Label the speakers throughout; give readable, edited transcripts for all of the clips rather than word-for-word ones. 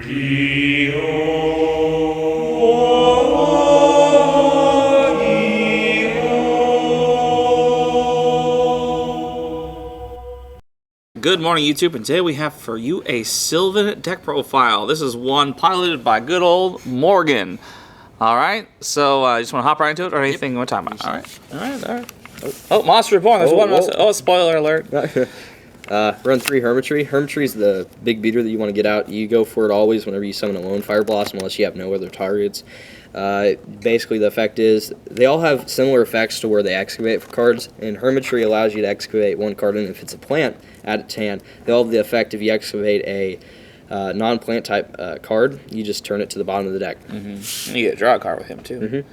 Speaker 1: Good morning, YouTube, and today we have for you a Sylvan deck profile. This is one piloted by good old Morgan. All right, so you just want to hop right into it, or anything you want to talk about? All right. Oh, Monster Reborn. There's one monster. Oh, spoiler alert.
Speaker 2: Run 3 Hermitry. Hermitry is the big beater that you want to get out. You go for it always whenever you summon a lone Fire Blossom, unless you have no other targets. Basically, the effect is they all have similar effects to where they excavate for cards, and Hermitry allows you to excavate one card, and if it's a plant, add it to hand. They all have the effect if you excavate a non-plant type card, you just turn it to the bottom of the deck.
Speaker 1: Mm-hmm. You get a draw card with him, too.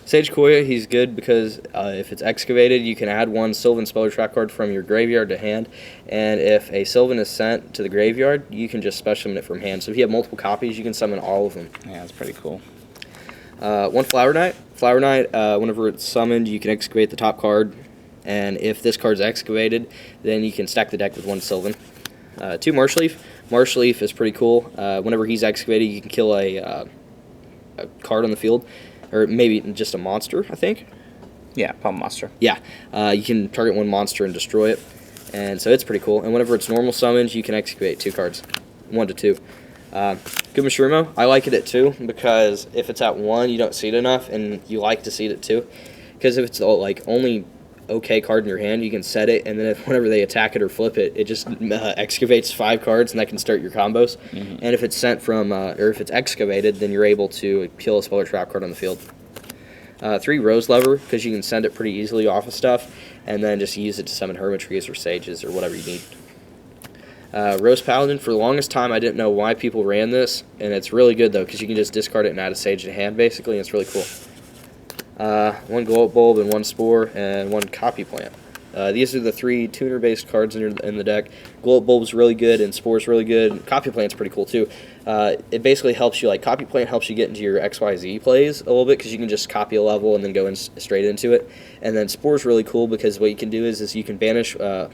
Speaker 2: Sage Koya, he's good because if it's excavated, you can add one Sylvan Spell or Trap card from your graveyard to hand, and if a Sylvan is sent to the graveyard, you can just special summon it from hand. So if you have multiple copies, you can summon all of them.
Speaker 1: Yeah, that's pretty cool.
Speaker 2: One Flower Knight. Flower Knight, whenever it's summoned, you can excavate the top card, and if this card's excavated, then you can stack the deck with one Sylvan. 2 Marsh Leaf. Marsh Leaf is pretty cool. Whenever he's excavated, you can kill a card on the field, or maybe just a monster, I think.
Speaker 1: Yeah, probably monster.
Speaker 2: Yeah, you can target one monster and destroy it, and so it's pretty cool. And whenever it's normal summons, you can excavate 2 cards, 1 to 2. Good Mashrumo, I like it at 2 because if it's at 1, you don't see it enough, and you like to see it at 2. Because if it's like only okay card in your hand, you can set it, and then if whenever they attack it or flip it, it just excavates 5 cards, and that can start your combos. And if it's sent from, or if it's excavated, then you're able to kill a spell or trap card on the field. 3 Rose Lever, because you can send it pretty easily off of stuff, and then just use it to summon Hermitries or Sages or whatever you need. Rose Paladin, for the longest time I didn't know why people ran this, and it's really good though, because you can just discard it and add a Sage to hand basically, and it's really cool. 1 Glow Up Bulb and 1 Spore and 1 Copy Plant. These are the 3 tuner-based cards in the deck. Glow Up Bulb is really good, and Spore is really good. Copy Plant's pretty cool too. It basically helps you, like Copy Plant helps you get into your XYZ plays a little bit, because you can just copy a level and then go in straight into it. And then Spore is really cool because what you can do is you can banish a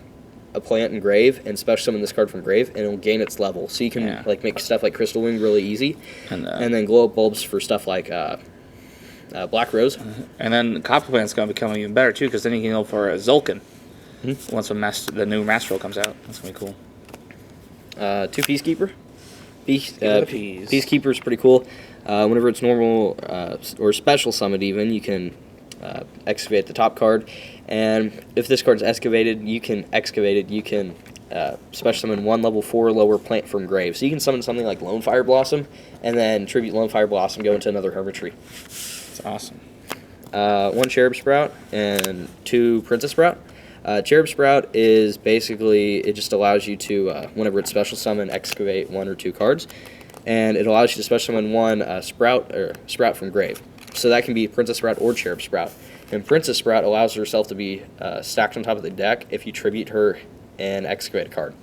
Speaker 2: plant in grave and special summon this card from grave, and it'll gain its level. So you can like make stuff like Crystal Wing really easy, and then Glow Up Bulbs for stuff like Black Rose.
Speaker 1: And then Copy Plant's going to become even better, too, because then you can go for a Zulkin once the new Master Roll comes out. That's going to be cool.
Speaker 2: 2 Peacekeeper. Peacekeeper is pretty cool. Whenever it's normal or special summoned even, you can excavate the top card. And if this card's excavated, you can special summon 1 level 4 lower plant from grave. So you can summon something like Lone Fire Blossom, and then tribute Lone Fire Blossom, go into another Hermitry.
Speaker 1: Awesome.
Speaker 2: 1 Cherub Sprout and 2 Princess Sprout. Cherub Sprout is basically, it just allows you to, whenever it's special summon, excavate 1 or 2 cards, and it allows you to special summon 1 Sprout from grave. So that can be Princess Sprout or Cherub Sprout. And Princess Sprout allows herself to be stacked on top of the deck if you tribute her and excavate a card.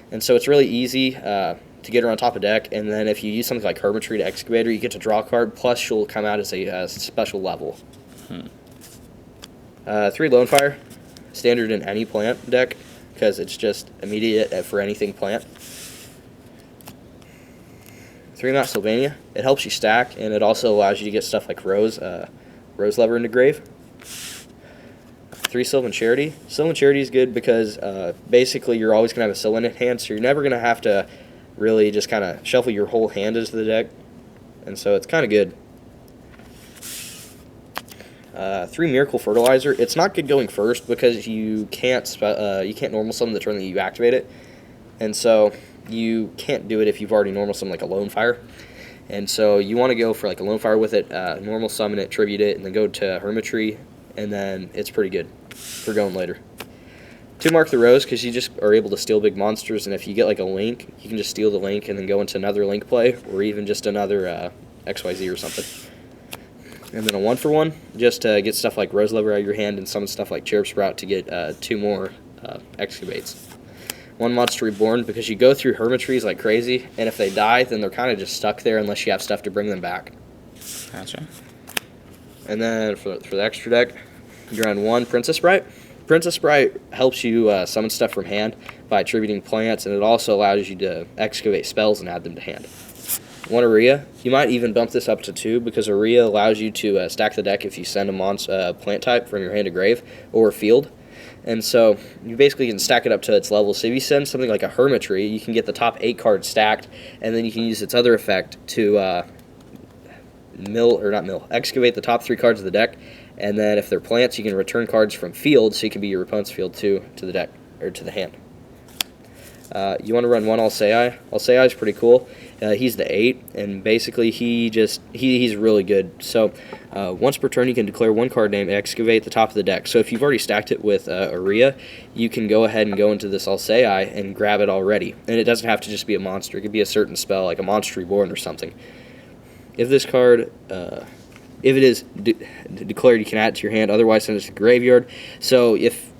Speaker 2: And so it's really easy to get her on top of deck, and then if you use something like Hermitry to excavate her, you get to draw a card, plus she'll come out as a special level. 3 Lone Fire, standard in any plant deck, because it's just immediate for anything plant. 3 Mount Sylvania, it helps you stack, and it also allows you to get stuff like Rose Lever into grave. 3 Sylvan Charity. Sylvan Charity is good because basically you're always going to have a Sylvan in hand, so you're never going to have to really just kind of shuffle your whole hand into the deck, and so it's kind of good. 3 Miracle Fertilizer. It's not good going first because you can't normal summon the turn that you activate it, and so you can't do it if you've already normal summoned like a Lone Fire. And so you want to go for like a Lone Fire with it, normal summon it, tribute it, and then go to Hermitry, and then it's pretty good for going later. 2 Mark the Rose, because you just are able to steal big monsters, and if you get like a link, you can just steal the link and then go into another link play, or even just another XYZ or something. And then a 1-for-1, just to get stuff like Rose Lever out of your hand, and summon stuff like Cherub Sprout to get 2 more excavates. 1 Monster Reborn, because you go through Hermitries like crazy, and if they die, then they're kind of just stuck there unless you have stuff to bring them back.
Speaker 1: Gotcha.
Speaker 2: And then for the extra deck, you're on 1 Princess Sprite. Princess Sprite helps you summon stuff from hand by attributing plants, and it also allows you to excavate spells and add them to hand. one Aria. You might even bump this up to 2 because Aria allows you to stack the deck if you send a plant type from your hand to grave or field. And so you basically can stack it up to its level. So if you send something like a Hermitry, you can get the top 8 cards stacked, and then you can use its other effect to excavate the top 3 cards of the deck. And then if they're plants, you can return cards from field, so you can be your opponent's field too to the deck or to the hand. You want to run 1 Alsei. Alsei is pretty cool. He's the 8, and basically he's really good. So once per turn, you can declare 1 card name and excavate the top of the deck. So if you've already stacked it with Aria, you can go ahead and go into this Alsei and grab it already. And it doesn't have to just be a monster. It could be a certain spell, like a Monster Reborn or something. If this card, if it is declared, you can add it to your hand. Otherwise, send it to the graveyard. So if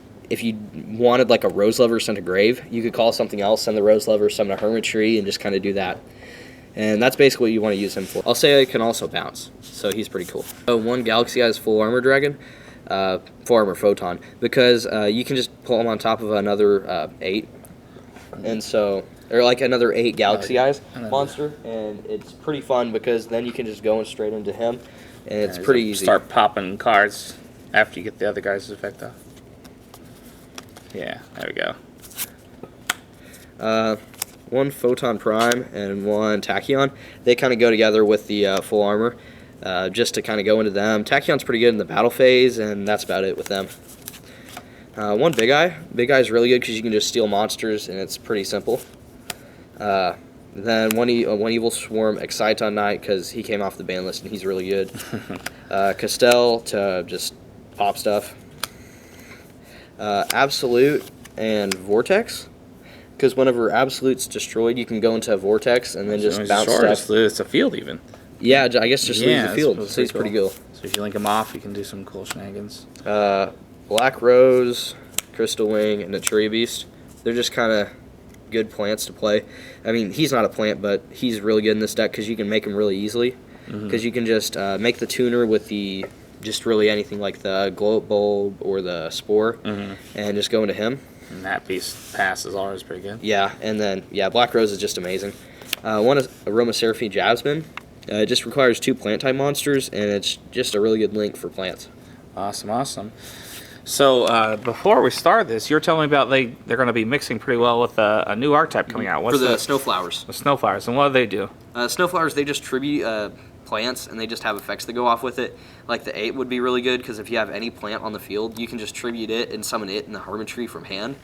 Speaker 2: you wanted like a Rose Lover sent to grave, you could call something else, send the Rose Lover, summon a Hermitry, and just kind of do that. And that's basically what you want to use him for. I'll say I can also bounce, so he's pretty cool. 1 Galaxy Eyes Full Armor Dragon, Full Armor Photon, because you can just pull him on top of another 8, and so, or like another 8 Galaxy Eyes monster, and it's pretty fun because then you can just go straight into him, and it's pretty easy.
Speaker 1: Start popping cards after you get the other guy's effect off. Yeah, there we go.
Speaker 2: 1 Photon Prime and 1 Tachyon. They kind of go together with the full armor, just to kind of go into them. Tachyon's pretty good in the battle phase, and that's about it with them. 1 Big Eye. Big Eye is really good because you can just steal monsters, and it's pretty simple. Then 1 Evil Swarm Exciton Knight because he came off the ban list, and he's really good. Castell to just pop stuff. Absolute and Vortex, because whenever Absolute's destroyed, you can go into a Vortex and then just bounce stuff.
Speaker 1: It's a field even.
Speaker 2: Yeah, I guess just leave the field, so he's pretty cool.
Speaker 1: So if you link him off, you can do some cool shenanigans.
Speaker 2: Black Rose, Crystal Wing, and the Cherub Beast. They're just kind of good plants to play. I mean, he's not a plant, but he's really good in this deck because you can make him really easily. Because you can just make the tuner with the just really anything like the Glow Bulb or the Spore, and just go into him.
Speaker 1: And that beast pass is always pretty good.
Speaker 2: Yeah, and then Black Rose is just amazing. 1 is Aromaseraphine Jasmine. It just requires 2 plant type monsters, and it's just a really good link for plants.
Speaker 1: Awesome. So before we start this, you're telling me about they're going to be mixing pretty well with a new archetype coming out. What's
Speaker 2: for the Snowflowers.
Speaker 1: The Snowflowers, and what do they do?
Speaker 2: Snowflowers, they just tribute plants, and they just have effects that go off with it. Like the 8 would be really good because if you have any plant on the field, you can just tribute it and summon it in the Hermitry from hand,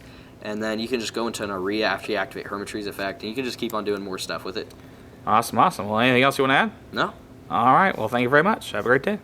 Speaker 2: and then you can just go into an Aria after you activate Hermitry's effect, and you can just keep on doing more stuff with it.
Speaker 1: Awesome. Well, anything else you want to add?
Speaker 2: No.
Speaker 1: All right. Well, thank you very much. Have a great day.